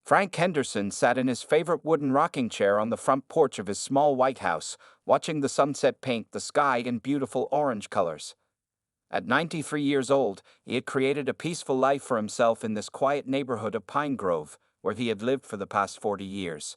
Frank Henderson sat in his favorite wooden rocking chair on the front porch of his small white house, watching the sunset paint the sky in beautiful orange colors. At 93 years old, he had created a peaceful life for himself in this quiet neighborhood of Pine Grove, where he had lived for the past 40 years.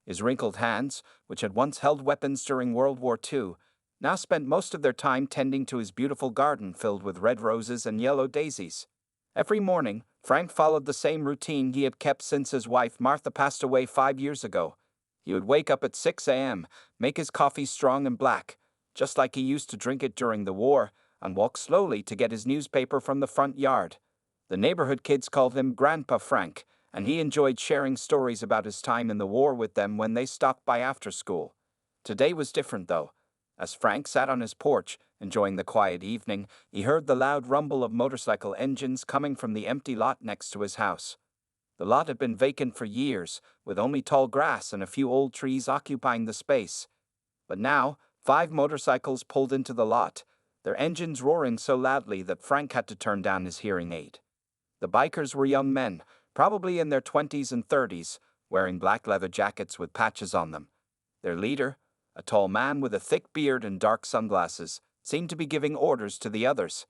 His wrinkled hands, which had once held weapons during World War II, now spent most of their time tending to his beautiful garden filled with red roses and yellow daisies. Every morning, Frank followed the same routine he had kept since his wife Martha passed away 5 years ago. He would wake up at 6 a.m., make his coffee strong and black, just like he used to drink it during the war, and walk slowly to get his newspaper from the front yard. The neighborhood kids called him Grandpa Frank, and he enjoyed sharing stories about his time in the war with them when they stopped by after school. Today was different, though. As Frank sat on his porch, enjoying the quiet evening, he heard the loud rumble of motorcycle engines coming from the empty lot next to his house. The lot had been vacant for years, with only tall grass and a few old trees occupying the space. But now, 5 motorcycles pulled into the lot, their engines roaring so loudly that Frank had to turn down his hearing aid. The bikers were young men, probably in their 20s and 30s, wearing black leather jackets with patches on them. Their leader, a tall man with a thick beard and dark sunglasses, seemed to be giving orders to the others.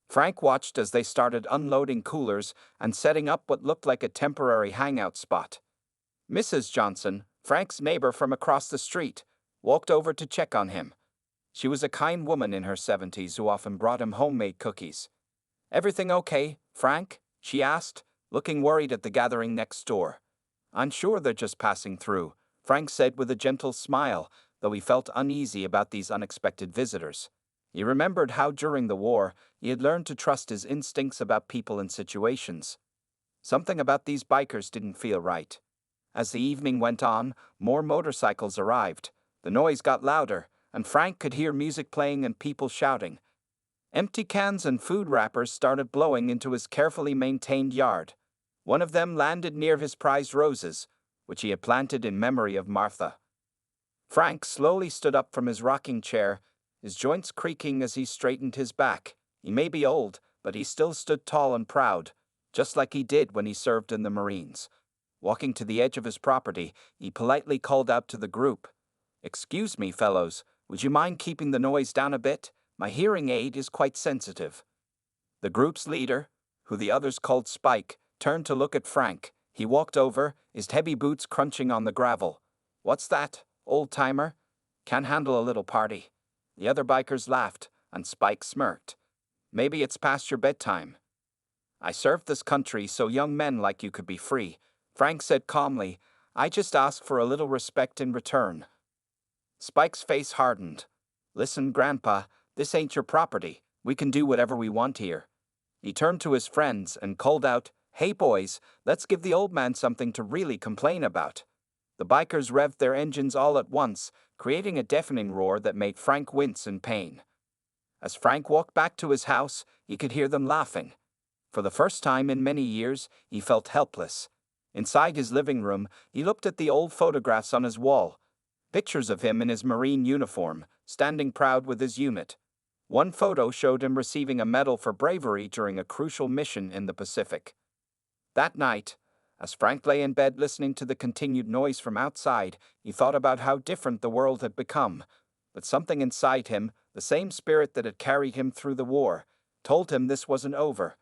Frank watched as they started unloading coolers and setting up what looked like a temporary hangout spot. Mrs. Johnson, Frank's neighbor from across the street, walked over to check on him. She was a kind woman in her 70s who often brought him homemade cookies. "Everything okay, Frank?" she asked, looking worried at the gathering next door. "I'm sure they're just passing through," Frank said with a gentle smile, though he felt uneasy about these unexpected visitors. He remembered how during the war he had learned to trust his instincts about people and situations. Something about these bikers didn't feel right. As the evening went on, more motorcycles arrived. The noise got louder, and Frank could hear music playing and people shouting. Empty cans and food wrappers started blowing into his carefully maintained yard. One of them landed near his prized roses, which he had planted in memory of Martha. Frank slowly stood up from his rocking chair, his joints creaking as he straightened his back. He may be old, but he still stood tall and proud, just like he did when he served in the Marines. Walking to the edge of his property, he politely called out to the group, "Excuse me, fellows, would you mind keeping the noise down a bit? My hearing aid is quite sensitive." The group's leader, who the others called Spike, turned to look at Frank. He walked over, his heavy boots crunching on the gravel. "What's that, old-timer? Can't handle a little party." The other bikers laughed, and Spike smirked. "Maybe it's past your bedtime." "I served this country so young men like you could be free," Frank said calmly. "I just ask for a little respect in return." Spike's face hardened. "Listen, Grandpa, this ain't your property. We can do whatever we want here." He turned to his friends and called out, "Hey boys, let's give the old man something to really complain about." The bikers revved their engines all at once, creating a deafening roar that made Frank wince in pain. As Frank walked back to his house, he could hear them laughing. For the first time in many years, he felt helpless. Inside his living room, he looked at the old photographs on his wall. Pictures of him in his Marine uniform, standing proud with his unit. One photo showed him receiving a medal for bravery during a crucial mission in the Pacific. That night, as Frank lay in bed listening to the continued noise from outside, he thought about how different the world had become. But something inside him, the same spirit that had carried him through the war, told him this wasn't over.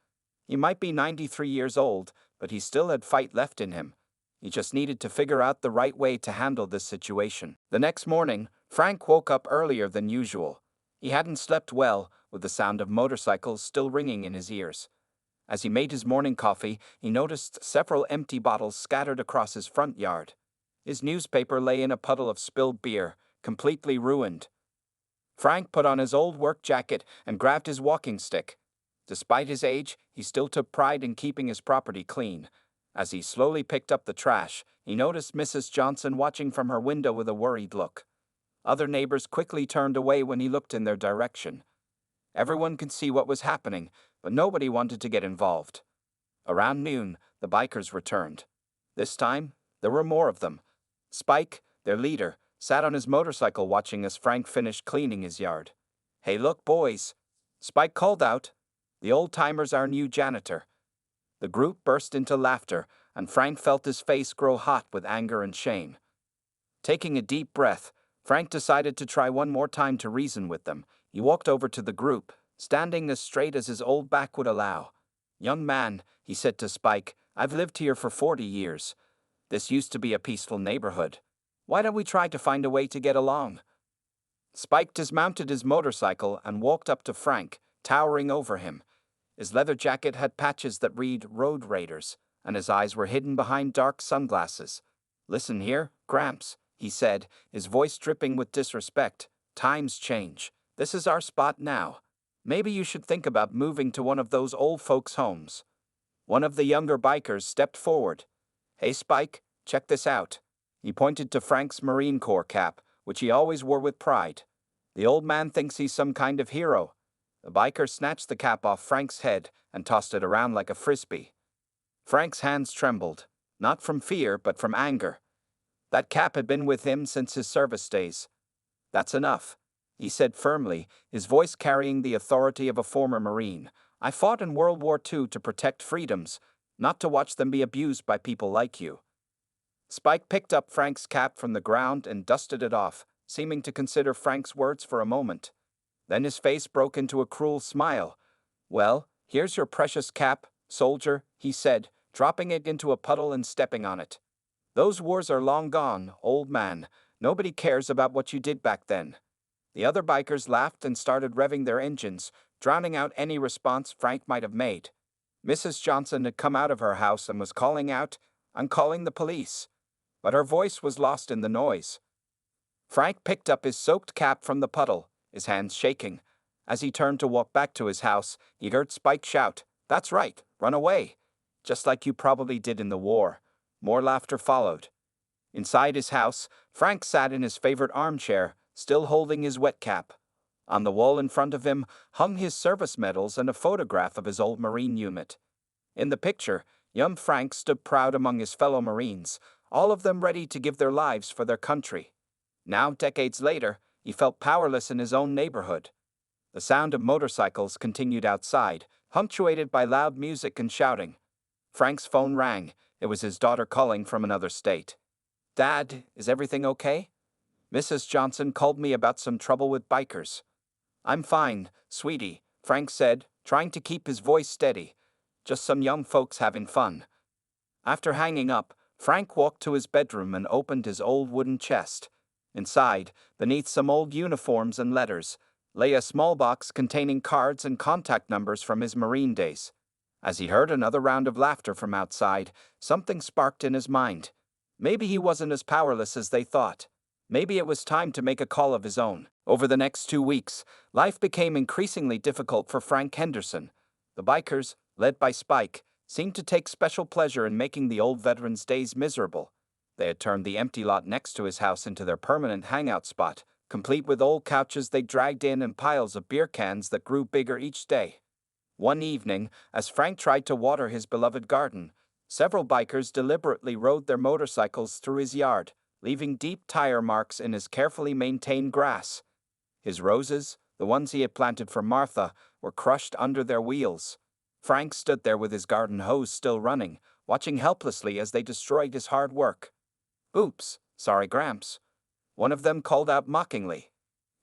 He might be 93 years old, but he still had fight left in him. He just needed to figure out the right way to handle this situation. The next morning, Frank woke up earlier than usual. He hadn't slept well, with the sound of motorcycles still ringing in his ears. As he made his morning coffee, he noticed several empty bottles scattered across his front yard. His newspaper lay in a puddle of spilled beer, completely ruined. Frank put on his old work jacket and grabbed his walking stick. Despite his age, he still took pride in keeping his property clean. As he slowly picked up the trash, he noticed Mrs. Johnson watching from her window with a worried look. Other neighbors quickly turned away when he looked in their direction. Everyone could see what was happening, but nobody wanted to get involved. Around noon, the bikers returned. This time, there were more of them. Spike, their leader, sat on his motorcycle watching as Frank finished cleaning his yard. "Hey, look, boys," Spike called out. "The old-timer's our new janitor." The group burst into laughter, and Frank felt his face grow hot with anger and shame. Taking a deep breath, Frank decided to try one more time to reason with them. He walked over to the group, standing as straight as his old back would allow. "Young man," he said to Spike, "I've lived here for 40 years. This used to be a peaceful neighborhood. Why don't we try to find a way to get along?" Spike dismounted his motorcycle and walked up to Frank, towering over him. His leather jacket had patches that read "Road Raiders," and his eyes were hidden behind dark sunglasses. "Listen here, Gramps," he said, his voice dripping with disrespect. "Times change. This is our spot now. Maybe you should think about moving to one of those old folks' homes." One of the younger bikers stepped forward. "Hey Spike, check this out." He pointed to Frank's Marine Corps cap, which he always wore with pride. "The old man thinks he's some kind of hero." The biker snatched the cap off Frank's head and tossed it around like a frisbee. Frank's hands trembled, not from fear but from anger. That cap had been with him since his service days. "That's enough," he said firmly, his voice carrying the authority of a former Marine. "I fought in World War II to protect freedoms, not to watch them be abused by people like you." Spike picked up Frank's cap from the ground and dusted it off, seeming to consider Frank's words for a moment. Then his face broke into a cruel smile. "Well, here's your precious cap, soldier," he said, dropping it into a puddle and stepping on it. "Those wars are long gone, old man. Nobody cares about what you did back then." The other bikers laughed and started revving their engines, drowning out any response Frank might have made. Mrs. Johnson had come out of her house and was calling out, "I'm calling the police." But her voice was lost in the noise. Frank picked up his soaked cap from the puddle, his hands shaking. As he turned to walk back to his house, he heard Spike shout, "That's right, run away. Just like you probably did in the war." More laughter followed. Inside his house, Frank sat in his favorite armchair, still holding his wet cap. On the wall in front of him hung his service medals and a photograph of his old Marine unit. In the picture, young Frank stood proud among his fellow Marines, all of them ready to give their lives for their country. Now, decades later, he felt powerless in his own neighborhood. The sound of motorcycles continued outside, punctuated by loud music and shouting. Frank's phone rang. It was his daughter calling from another state. "Dad, is everything okay? Mrs. Johnson called me about some trouble with bikers." "I'm fine, sweetie," Frank said, trying to keep his voice steady. "Just some young folks having fun." After hanging up, Frank walked to his bedroom and opened his old wooden chest. Inside, beneath some old uniforms and letters, lay a small box containing cards and contact numbers from his Marine days. As he heard another round of laughter from outside, something sparked in his mind. Maybe he wasn't as powerless as they thought. Maybe it was time to make a call of his own. Over the next 2 weeks, life became increasingly difficult for Frank Henderson. The bikers, led by Spike, seemed to take special pleasure in making the old veteran's days miserable. They had turned the empty lot next to his house into their permanent hangout spot, complete with old couches they dragged in and piles of beer cans that grew bigger each day. One evening, as Frank tried to water his beloved garden, several bikers deliberately rode their motorcycles through his yard, leaving deep tire marks in his carefully maintained grass. His roses, the ones he had planted for Martha, were crushed under their wheels. Frank stood there with his garden hose still running, watching helplessly as they destroyed his hard work. "Oops, sorry Gramps," one of them called out mockingly.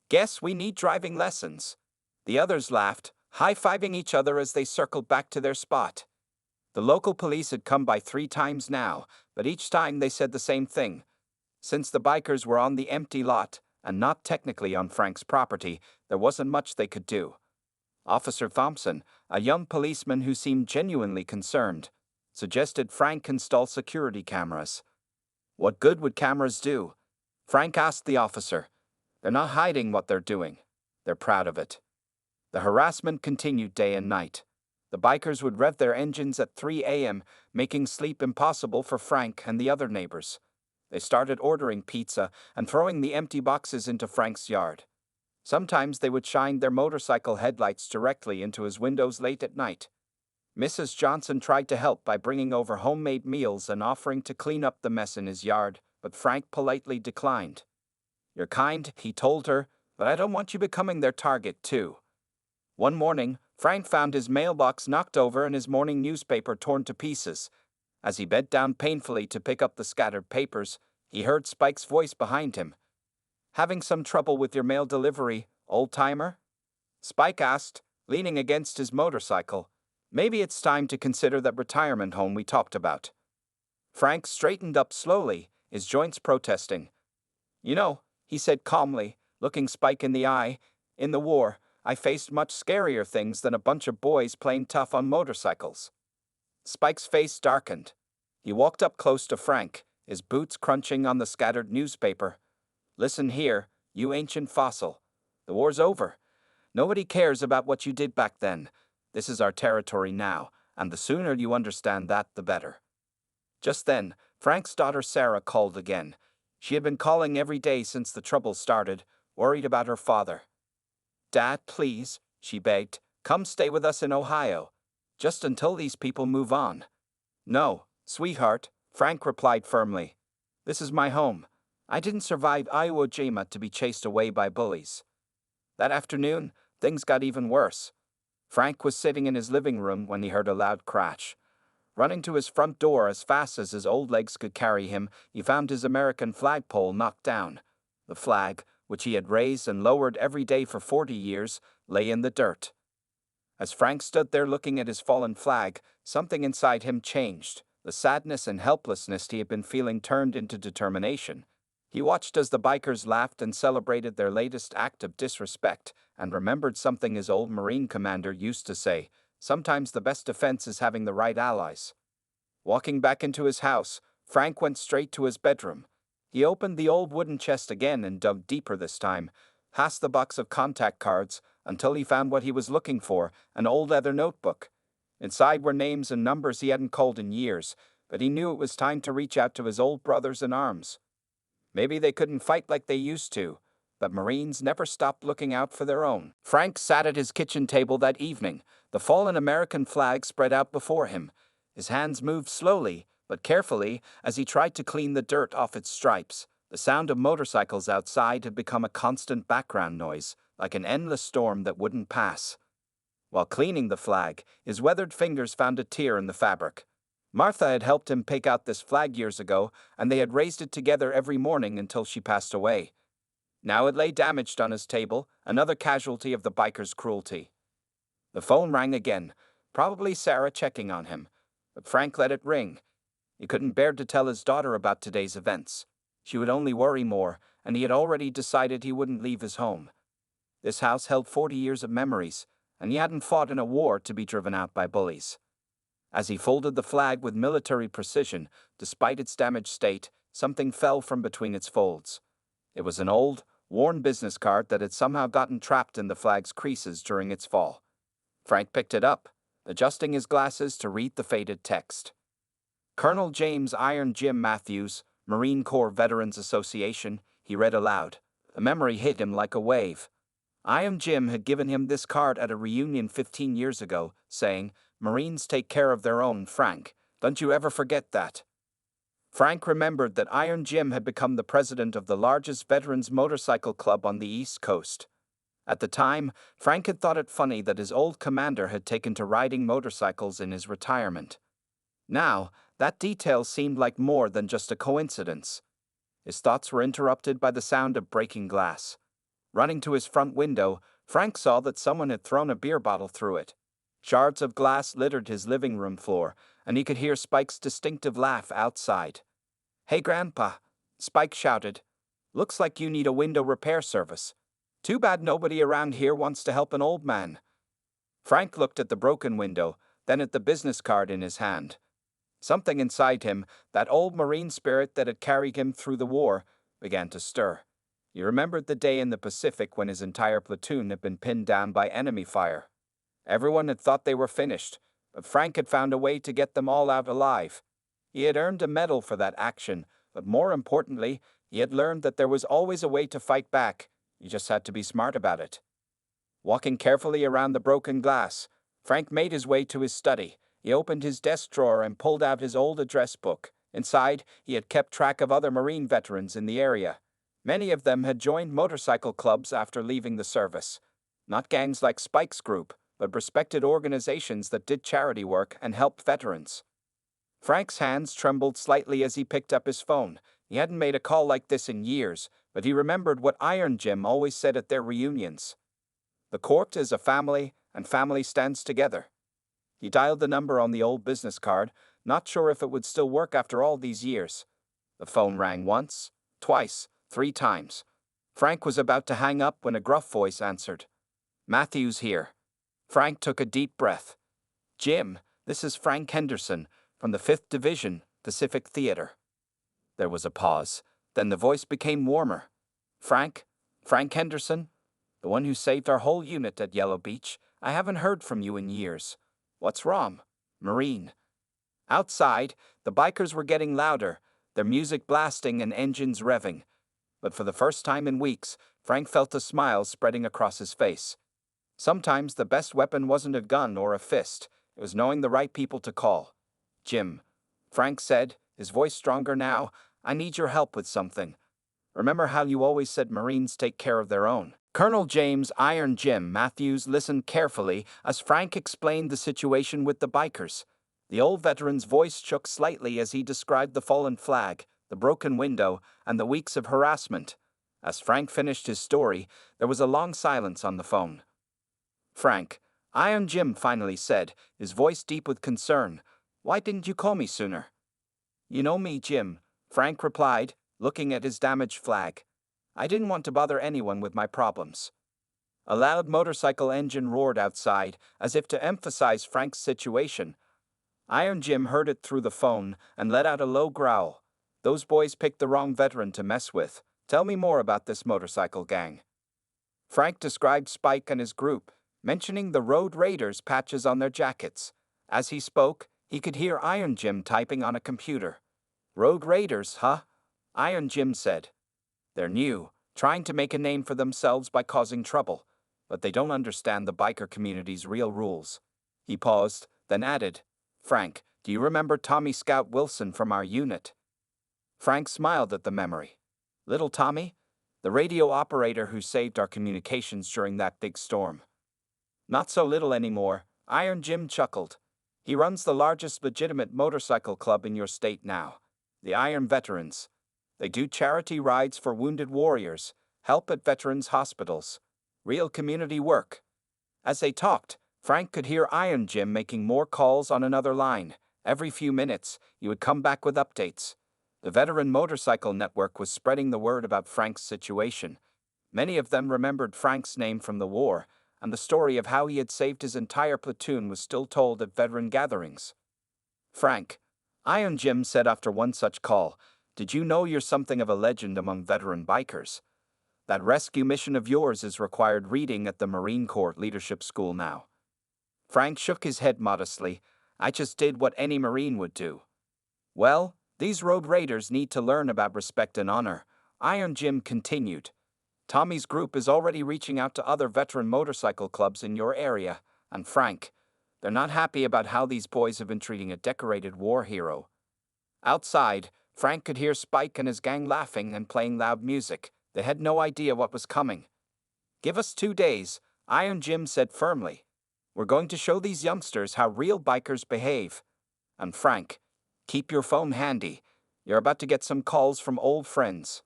"Guess we need driving lessons." The others laughed, high-fiving each other as they circled back to their spot. The local police had come by 3 times now, but each time they said the same thing. Since the bikers were on the empty lot, and not technically on Frank's property, there wasn't much they could do. Officer Thompson, a young policeman who seemed genuinely concerned, suggested Frank install security cameras. What good would cameras do? Frank asked the officer. "They're not hiding what they're doing. They're proud of it." The harassment continued day and night. The bikers would rev their engines at 3 a.m., making sleep impossible for Frank and the other neighbors. They started ordering pizza and throwing the empty boxes into Frank's yard. Sometimes they would shine their motorcycle headlights directly into his windows late at night. Mrs. Johnson tried to help by bringing over homemade meals and offering to clean up the mess in his yard, but Frank politely declined. "You're kind," he told her, "but I don't want you becoming their target, too." One morning, Frank found his mailbox knocked over and his morning newspaper torn to pieces. As he bent down painfully to pick up the scattered papers, he heard Spike's voice behind him. "Having some trouble with your mail delivery, old-timer?" Spike asked, leaning against his motorcycle. "Maybe it's time to consider that retirement home we talked about." Frank straightened up slowly, his joints protesting. "You know," he said calmly, looking Spike in the eye, "in the war, I faced much scarier things than a bunch of boys playing tough on motorcycles." Spike's face darkened. He walked up close to Frank, his boots crunching on the scattered newspaper. "Listen here, you ancient fossil. The war's over. Nobody cares about what you did back then. This is our territory now, and the sooner you understand that, the better." Just then, Frank's daughter Sarah called again. She had been calling every day since the trouble started, worried about her father. "Dad, please," she begged, "come stay with us in Ohio. Just until these people move on." "No, sweetheart," Frank replied firmly. "This is my home. I didn't survive Iwo Jima to be chased away by bullies." That afternoon, things got even worse. Frank was sitting in his living room when he heard a loud crash. Running to his front door as fast as his old legs could carry him, he found his American flagpole knocked down. The flag, which he had raised and lowered every day for 40 years, lay in the dirt. As Frank stood there looking at his fallen flag, something inside him changed. The sadness and helplessness he had been feeling turned into determination. He watched as the bikers laughed and celebrated their latest act of disrespect, and remembered something his old Marine commander used to say: "Sometimes the best defense is having the right allies." Walking back into his house, Frank went straight to his bedroom. He opened the old wooden chest again and dug deeper this time, past the box of contact cards, until he found what he was looking for, an old leather notebook. Inside were names and numbers he hadn't called in years, but he knew it was time to reach out to his old brothers in arms. Maybe they couldn't fight like they used to, but Marines never stopped looking out for their own. Frank sat at his kitchen table that evening, the fallen American flag spread out before him. His hands moved slowly, but carefully, as he tried to clean the dirt off its stripes. The sound of motorcycles outside had become a constant background noise, like an endless storm that wouldn't pass. While cleaning the flag, his weathered fingers found a tear in the fabric. Martha had helped him pick out this flag years ago, and they had raised it together every morning until she passed away. Now it lay damaged on his table, another casualty of the bikers' cruelty. The phone rang again, probably Sarah checking on him, but Frank let it ring. He couldn't bear to tell his daughter about today's events. She would only worry more, and he had already decided he wouldn't leave his home. This house held 40 years of memories, and he hadn't fought in a war to be driven out by bullies. As he folded the flag with military precision, despite its damaged state, something fell from between its folds. It was an old, worn business card that had somehow gotten trapped in the flag's creases during its fall. Frank picked it up, adjusting his glasses to read the faded text. "Colonel James Iron Jim Matthews, Marine Corps Veterans Association," he read aloud. The memory hit him like a wave. Iron Jim had given him this card at a reunion 15 years ago, saying, "Marines take care of their own, Frank. Don't you ever forget that." Frank remembered that Iron Jim had become the president of the largest veterans motorcycle club on the East Coast. At the time, Frank had thought it funny that his old commander had taken to riding motorcycles in his retirement. Now, that detail seemed like more than just a coincidence. His thoughts were interrupted by the sound of breaking glass. Running to his front window, Frank saw that someone had thrown a beer bottle through it. Shards of glass littered his living room floor, and he could hear Spike's distinctive laugh outside. "Hey, Grandpa," Spike shouted. "Looks like you need a window repair service. Too bad nobody around here wants to help an old man." Frank looked at the broken window, then at the business card in his hand. Something inside him, that old Marine spirit that had carried him through the war, began to stir. He remembered the day in the Pacific when his entire platoon had been pinned down by enemy fire. Everyone had thought they were finished, but Frank had found a way to get them all out alive. He had earned a medal for that action, but more importantly, he had learned that there was always a way to fight back. You just had to be smart about it. Walking carefully around the broken glass, Frank made his way to his study. He opened his desk drawer and pulled out his old address book. Inside, he had kept track of other Marine veterans in the area. Many of them had joined motorcycle clubs after leaving the service. Not gangs like Spike's group, but respected organizations that did charity work and helped veterans. Frank's hands trembled slightly as he picked up his phone. He hadn't made a call like this in years, but he remembered what Iron Jim always said at their reunions. The court is a family, and family stands together. He dialed the number on the old business card, not sure if it would still work after all these years. The phone rang once, twice, 3 times. Frank was about to hang up when a gruff voice answered. "Matthew's here." Frank took a deep breath. "Jim, this is Frank Henderson, from the 5th Division, Pacific Theater." There was a pause, then the voice became warmer. "Frank? Frank Henderson? The one who saved our whole unit at Yellow Beach? I haven't heard from you in years. What's wrong?" "Marine." Outside, the bikers were getting louder, their music blasting and engines revving. But for the first time in weeks, Frank felt a smile spreading across his face. Sometimes the best weapon wasn't a gun or a fist, it was knowing the right people to call. "Jim," Frank said, his voice stronger now, "I need your help with something. Remember how you always said Marines take care of their own?" Colonel James "Iron Jim" Matthews listened carefully as Frank explained the situation with the bikers. The old veteran's voice shook slightly as he described the fallen flag, the broken window, and the weeks of harassment. As Frank finished his story, there was a long silence on the phone. "Frank," Iron Jim finally said, his voice deep with concern, "why didn't you call me sooner?" "You know me, Jim," Frank replied, looking at his damaged flag. "I didn't want to bother anyone with my problems." A loud motorcycle engine roared outside, as if to emphasize Frank's situation. Iron Jim heard it through the phone and let out a low growl. "Those boys picked the wrong veteran to mess with. Tell me more about this motorcycle gang." Frank described Spike and his group, mentioning the Road Raiders patches on their jackets. As he spoke, he could hear Iron Jim typing on a computer. "Road Raiders, huh?" Iron Jim said. "They're new, trying to make a name for themselves by causing trouble, but they don't understand the biker community's real rules." He paused, then added, "Frank, do you remember Tommy Scout Wilson from our unit?" Frank smiled at the memory. "Little Tommy? The radio operator who saved our communications during that big storm." "Not so little anymore," Iron Jim chuckled. "He runs the largest legitimate motorcycle club in your state now, the Iron Veterans. They do charity rides for wounded warriors, help at veterans' hospitals. Real community work." As they talked, Frank could hear Iron Jim making more calls on another line. Every few minutes, he would come back with updates. The Veteran Motorcycle Network was spreading the word about Frank's situation. Many of them remembered Frank's name from the war, and the story of how he had saved his entire platoon was still told at veteran gatherings. "Frank," Iron Jim said after one such call, "did you know you're something of a legend among veteran bikers? That rescue mission of yours is required reading at the Marine Corps Leadership School now." Frank shook his head modestly. "I just did what any Marine would do." "Well, these Road Raiders need to learn about respect and honor," Iron Jim continued. "Tommy's group is already reaching out to other veteran motorcycle clubs in your area, and Frank, they're not happy about how these boys have been treating a decorated war hero." Outside, Frank could hear Spike and his gang laughing and playing loud music. They had no idea what was coming. "Give us 2 days," Iron Jim said firmly. "We're going to show these youngsters how real bikers behave. And Frank, keep your phone handy. You're about to get some calls from old friends."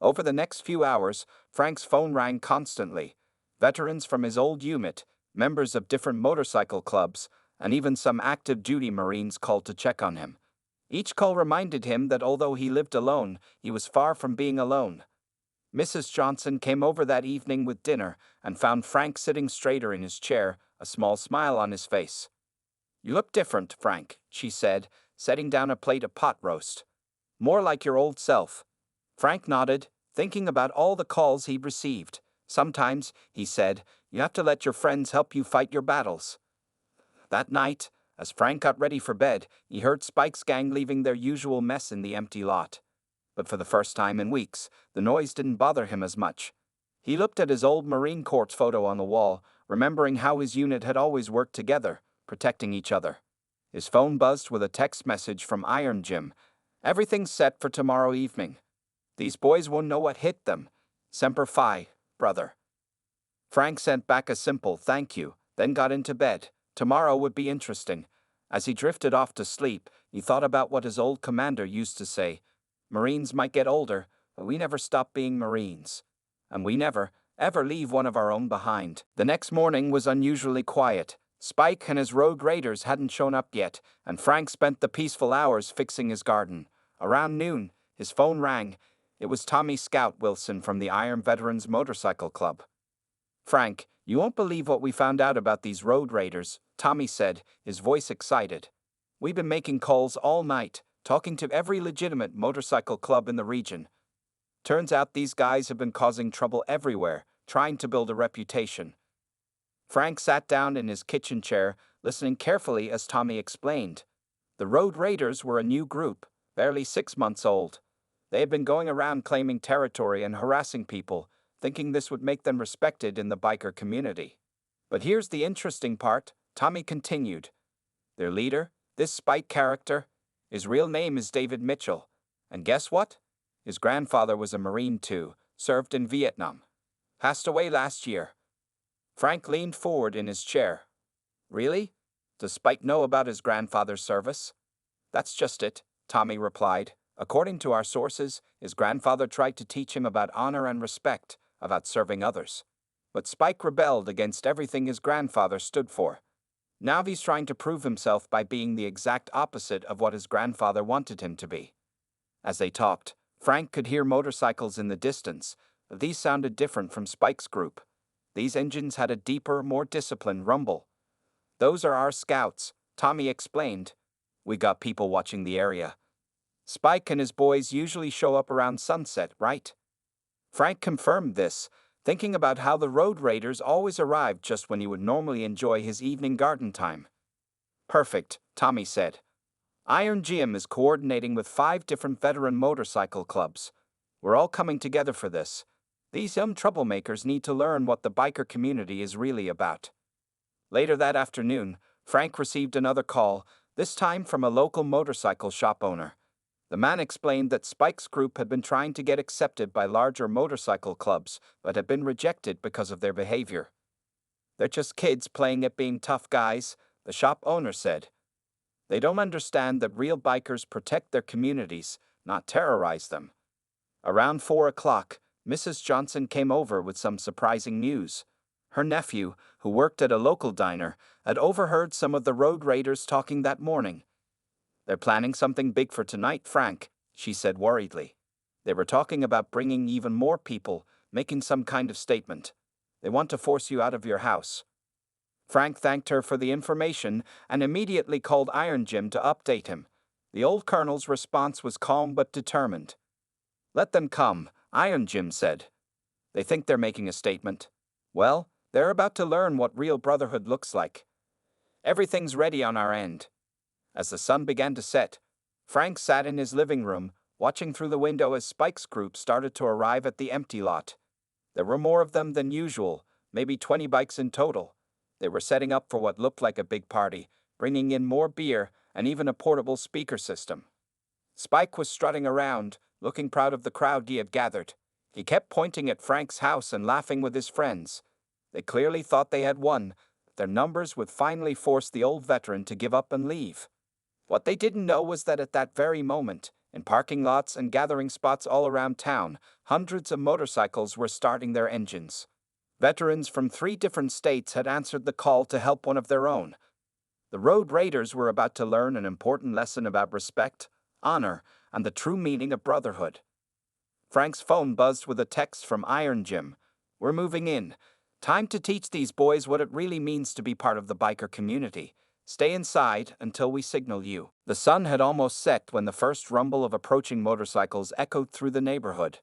Over the next few hours, Frank's phone rang constantly. Veterans from his old unit, members of different motorcycle clubs, and even some active duty Marines called to check on him. Each call reminded him that although he lived alone, he was far from being alone. Mrs. Johnson came over that evening with dinner and found Frank sitting straighter in his chair, a small smile on his face. "You look different, Frank," she said, setting down a plate of pot roast. "More like your old self." Frank nodded, thinking about all the calls he'd received. "Sometimes," he said, "you have to let your friends help you fight your battles." That night, as Frank got ready for bed, he heard Spike's gang leaving their usual mess in the empty lot. But for the first time in weeks, the noise didn't bother him as much. He looked at his old Marine Corps photo on the wall, remembering how his unit had always worked together, protecting each other. His phone buzzed with a text message from Iron Jim. "Everything's set for tomorrow evening. These boys won't know what hit them. Semper Fi, brother." Frank sent back a simple "thank you," then got into bed. Tomorrow would be interesting. As he drifted off to sleep, He thought about what his old commander used to say: Marines might get older, but we never stop being Marines. And we never, ever leave one of our own behind. The next morning was unusually quiet. Spike and his road raiders hadn't shown up yet, and Frank spent the peaceful hours fixing his garden. Around noon, his phone rang. It was Tommy Scout Wilson from the Iron Veterans Motorcycle Club. "Frank, you won't believe what we found out about these road raiders," Tommy said, his voice excited. "We've been making calls all night, talking to every legitimate motorcycle club in the region. Turns out these guys have been causing trouble everywhere, trying to build a reputation." Frank sat down in his kitchen chair, listening carefully as Tommy explained. The Road Raiders were a new group, barely 6 months old. They had been going around claiming territory and harassing people, thinking this would make them respected in the biker community. But here's the interesting part, Tommy continued. Their leader, this Spike character, his real name is David Mitchell. And guess what? His grandfather was a Marine too, served in Vietnam. Passed away last year. Frank leaned forward in his chair. Really? Does Spike know about his grandfather's service? That's just it, Tommy replied. According to our sources, his grandfather tried to teach him about honor and respect, about serving others. But Spike rebelled against everything his grandfather stood for. Now he's trying to prove himself by being the exact opposite of what his grandfather wanted him to be. As they talked, Frank could hear motorcycles in the distance, but these sounded different from Spike's group. These engines had a deeper, more disciplined rumble. "Those are our scouts," Tommy explained. "We got people watching the area. Spike and his boys usually show up around sunset, right?" Frank confirmed this, thinking about how the road raiders always arrived just when he would normally enjoy his evening garden time. "Perfect," Tommy said. "Iron Gym is coordinating with 5 different veteran motorcycle clubs. We're all coming together for this. These young troublemakers need to learn what the biker community is really about." Later that afternoon, Frank received another call, this time from a local motorcycle shop owner. The man explained that Spike's group had been trying to get accepted by larger motorcycle clubs, but had been rejected because of their behavior. "They're just kids playing at being tough guys," the shop owner said. "They don't understand that real bikers protect their communities, not terrorize them." Around 4 o'clock, Mrs. Johnson came over with some surprising news. Her nephew, who worked at a local diner, had overheard some of the road raiders talking that morning. "They're planning something big for tonight, Frank," she said worriedly. "They were talking about bringing even more people, making some kind of statement. They want to force you out of your house." Frank thanked her for the information and immediately called Iron Jim to update him. The old colonel's response was calm but determined. "Let them come," Iron Jim said. "They think they're making a statement. Well, they're about to learn what real brotherhood looks like. Everything's ready on our end." As the sun began to set, Frank sat in his living room, watching through the window as Spike's group started to arrive at the empty lot. There were more of them than usual, maybe 20 bikes in total. They were setting up for what looked like a big party, bringing in more beer and even a portable speaker system. Spike was strutting around, looking proud of the crowd he had gathered. He kept pointing at Frank's house and laughing with his friends. They clearly thought they had won. Their numbers would finally force the old veteran to give up and leave. What they didn't know was that at that very moment, in parking lots and gathering spots all around town, hundreds of motorcycles were starting their engines. Veterans from 3 different states had answered the call to help one of their own. The road raiders were about to learn an important lesson about respect, honor, and the true meaning of brotherhood. Frank's phone buzzed with a text from Iron Jim. "We're moving in. Time to teach these boys what it really means to be part of the biker community. Stay inside until we signal you." The sun had almost set when the first rumble of approaching motorcycles echoed through the neighborhood.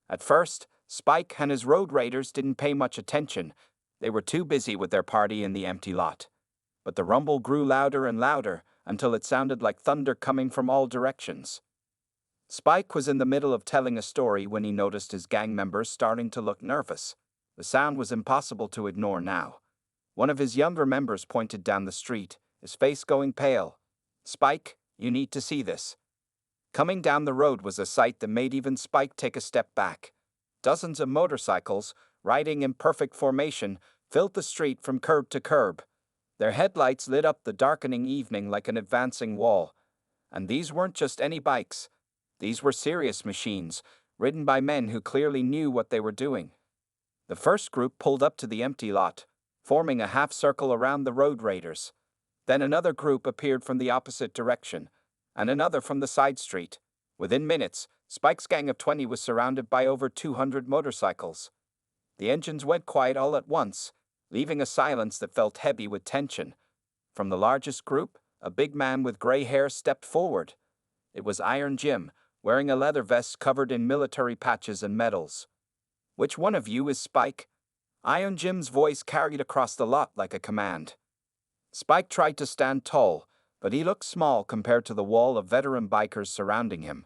At first, Spike and his road raiders didn't pay much attention. They were too busy with their party in the empty lot. But the rumble grew louder and louder until it sounded like thunder coming from all directions. Spike was in the middle of telling a story when he noticed his gang members starting to look nervous. The sound was impossible to ignore now. One of his younger members pointed down the street, his face going pale. "Spike, you need to see this." Coming down the road was a sight that made even Spike take a step back. Dozens of motorcycles, riding in perfect formation, filled the street from curb to curb. Their headlights lit up the darkening evening like an advancing wall. And these weren't just any bikes. These were serious machines, ridden by men who clearly knew what they were doing. The first group pulled up to the empty lot, forming a half circle around the road raiders. Then another group appeared from the opposite direction, and another from the side street. Within minutes, Spike's gang of 20 was surrounded by over 200 motorcycles. The engines went quiet all at once, leaving a silence that felt heavy with tension. From the largest group, a big man with gray hair stepped forward. It was Iron Jim, wearing a leather vest covered in military patches and medals. "Which one of you is Spike?" Iron Jim's voice carried across the lot like a command. Spike tried to stand tall, but he looked small compared to the wall of veteran bikers surrounding him.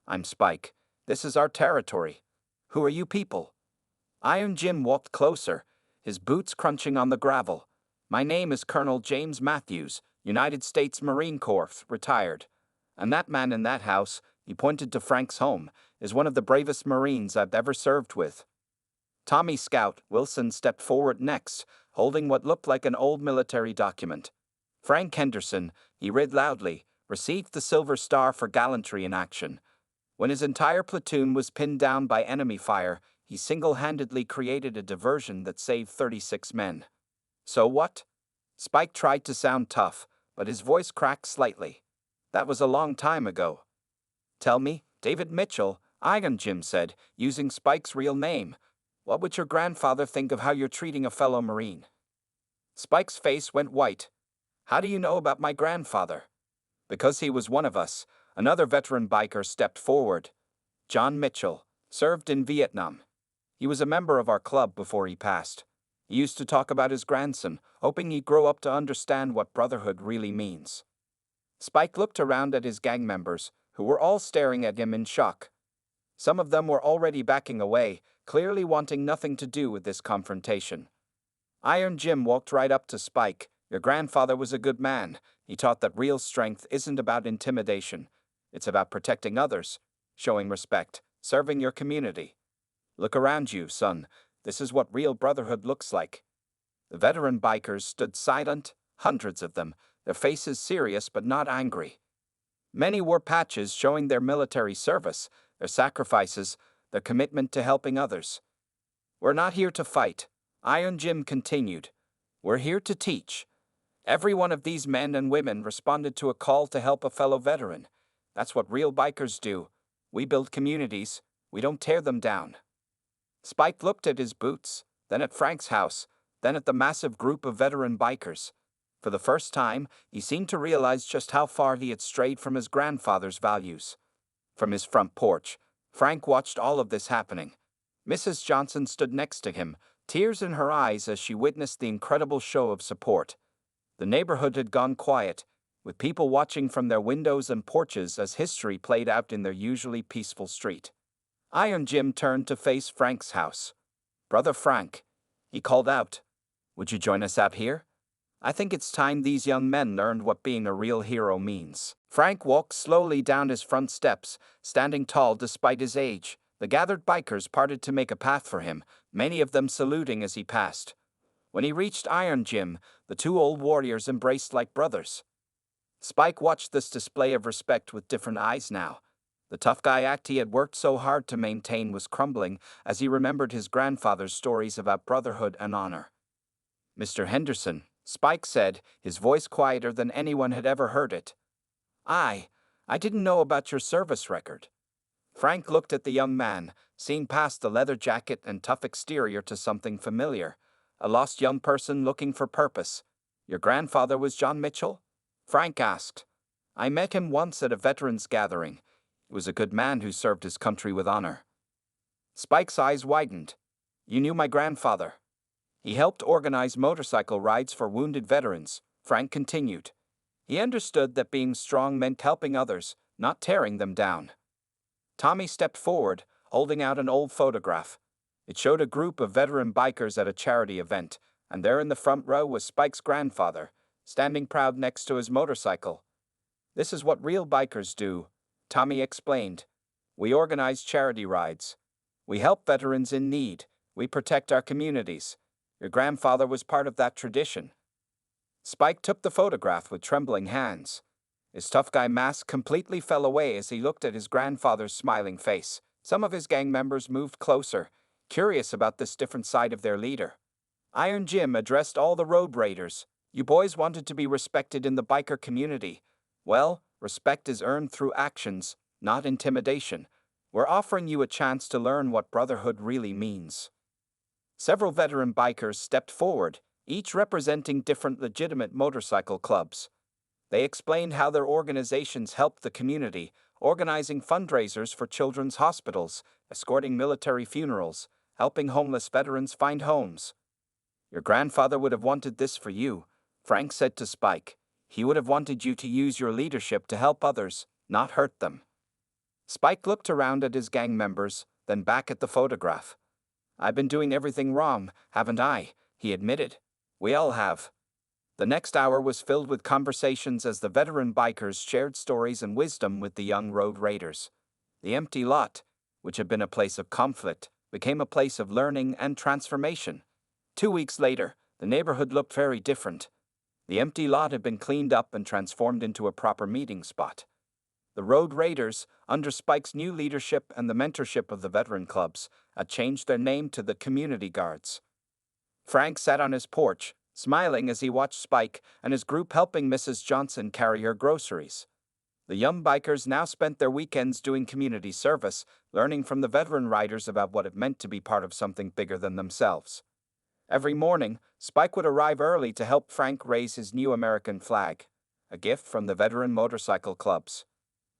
"I'm Spike. This is our territory. Who are you people?" Iron Jim walked closer, his boots crunching on the gravel. "My name is Colonel James Matthews, United States Marine Corps, retired. And that man in that house," he pointed to Frank's home, "is one of the bravest Marines I've ever served with." Tommy Scout Wilson stepped forward next, holding what looked like an old military document. "Frank Henderson," he read loudly, "received the Silver Star for gallantry in action. When his entire platoon was pinned down by enemy fire, he single-handedly created a diversion that saved 36 men." "So what?" Spike tried to sound tough, but his voice cracked slightly. "That was a long time ago." "Tell me, David Mitchell," Iron Jim said, using Spike's real name. "What would your grandfather think of how you're treating a fellow Marine?" Spike's face went white. "How do you know about my grandfather?" "Because he was one of us." Another veteran biker stepped forward. "John Mitchell, served in Vietnam. He was a member of our club before he passed. He used to talk about his grandson, hoping he'd grow up to understand what brotherhood really means." Spike looked around at his gang members, who were all staring at him in shock. Some of them were already backing away, clearly wanting nothing to do with this confrontation. Iron Jim walked right up to Spike. "Your grandfather was a good man. He taught that real strength isn't about intimidation. It's about protecting others, showing respect, serving your community. Look around you, son. This is what real brotherhood looks like." The veteran bikers stood silent, hundreds of them, their faces serious but not angry. Many wore patches showing their military service, their sacrifices, their commitment to helping others. "We're not here to fight," Iron Jim continued. "We're here to teach." Every one of these men and women responded to a call to help a fellow veteran. That's what real bikers do. We build communities, we don't tear them down. Spike looked at his boots, then at Frank's house, then at the massive group of veteran bikers. For the first time, he seemed to realize just how far he had strayed from his grandfather's values. From his front porch, Frank watched all of this happening. Mrs. Johnson stood next to him, tears in her eyes as she witnessed the incredible show of support. The neighborhood had gone quiet, with people watching from their windows and porches as history played out in their usually peaceful street. Iron Jim turned to face Frank's house. "Brother Frank," he called out, "would you join us out here? I think it's time these young men learned what being a real hero means." Frank walked slowly down his front steps, standing tall despite his age. The gathered bikers parted to make a path for him, many of them saluting as he passed. When he reached Iron Jim, the two old warriors embraced like brothers. Spike watched this display of respect with different eyes now. The tough guy act he had worked so hard to maintain was crumbling as he remembered his grandfather's stories about brotherhood and honor. "Mr. Henderson," Spike said, his voice quieter than anyone had ever heard it. I didn't know about your service record." Frank looked at the young man, seeing past the leather jacket and tough exterior to something familiar. A lost young person looking for purpose. "Your grandfather was John Mitchell?" Frank asked. "I met him once at a veterans gathering. He was a good man who served his country with honor." Spike's eyes widened. "You knew my grandfather?" "He helped organize motorcycle rides for wounded veterans," Frank continued. "He understood that being strong meant helping others, not tearing them down." Tommy stepped forward, holding out an old photograph. It showed a group of veteran bikers at a charity event, and there in the front row was Spike's grandfather, standing proud next to his motorcycle. "This is what real bikers do," Tommy explained. "We organize charity rides. We help veterans in need. We protect our communities. Your grandfather was part of that tradition." Spike took the photograph with trembling hands. His tough guy mask completely fell away as he looked at his grandfather's smiling face. Some of his gang members moved closer, curious about this different side of their leader. Iron Jim addressed all the road raiders. You boys wanted to be respected in the biker community. Well, respect is earned through actions, not intimidation. We're offering you a chance to learn what brotherhood really means. Several veteran bikers stepped forward, each representing different legitimate motorcycle clubs. They explained how their organizations helped the community, organizing fundraisers for children's hospitals, escorting military funerals, helping homeless veterans find homes. Your grandfather would have wanted this for you, Frank said to Spike. He would have wanted you to use your leadership to help others, not hurt them. Spike looked around at his gang members, then back at the photograph. I've been doing everything wrong, haven't I? He admitted. We all have. The next hour was filled with conversations as the veteran bikers shared stories and wisdom with the young road raiders. The empty lot, which had been a place of conflict, became a place of learning and transformation. 2 weeks later, the neighborhood looked very different. The empty lot had been cleaned up and transformed into a proper meeting spot. The road raiders, under Spike's new leadership and the mentorship of the veteran clubs, had changed their name to the Community Guards. Frank sat on his porch, smiling as he watched Spike and his group helping Mrs. Johnson carry her groceries. The young bikers now spent their weekends doing community service, learning from the veteran riders about what it meant to be part of something bigger than themselves. Every morning, Spike would arrive early to help Frank raise his new American flag, a gift from the veteran motorcycle clubs.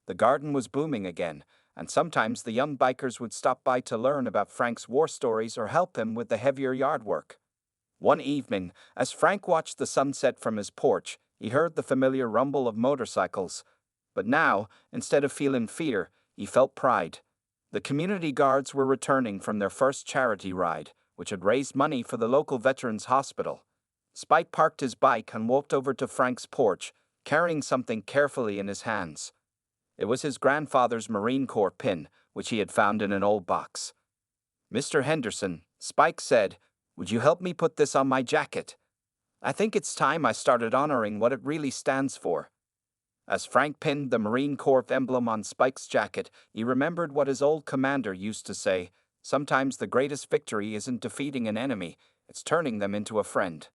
The garden was booming again, and sometimes the young bikers would stop by to learn about Frank's war stories or help him with the heavier yard work. One evening, as Frank watched the sunset from his porch, he heard the familiar rumble of motorcycles. But now, instead of feeling fear, he felt pride. The community guards were returning from their first charity ride, which had raised money for the local veterans' hospital. Spike parked his bike and walked over to Frank's porch, carrying something carefully in his hands. It was his grandfather's Marine Corps pin, which he had found in an old box. Mr. Henderson, Spike said, would you help me put this on my jacket? I think it's time I started honoring what it really stands for. As Frank pinned the Marine Corps emblem on Spike's jacket, he remembered what his old commander used to say, sometimes the greatest victory isn't defeating an enemy, it's turning them into a friend.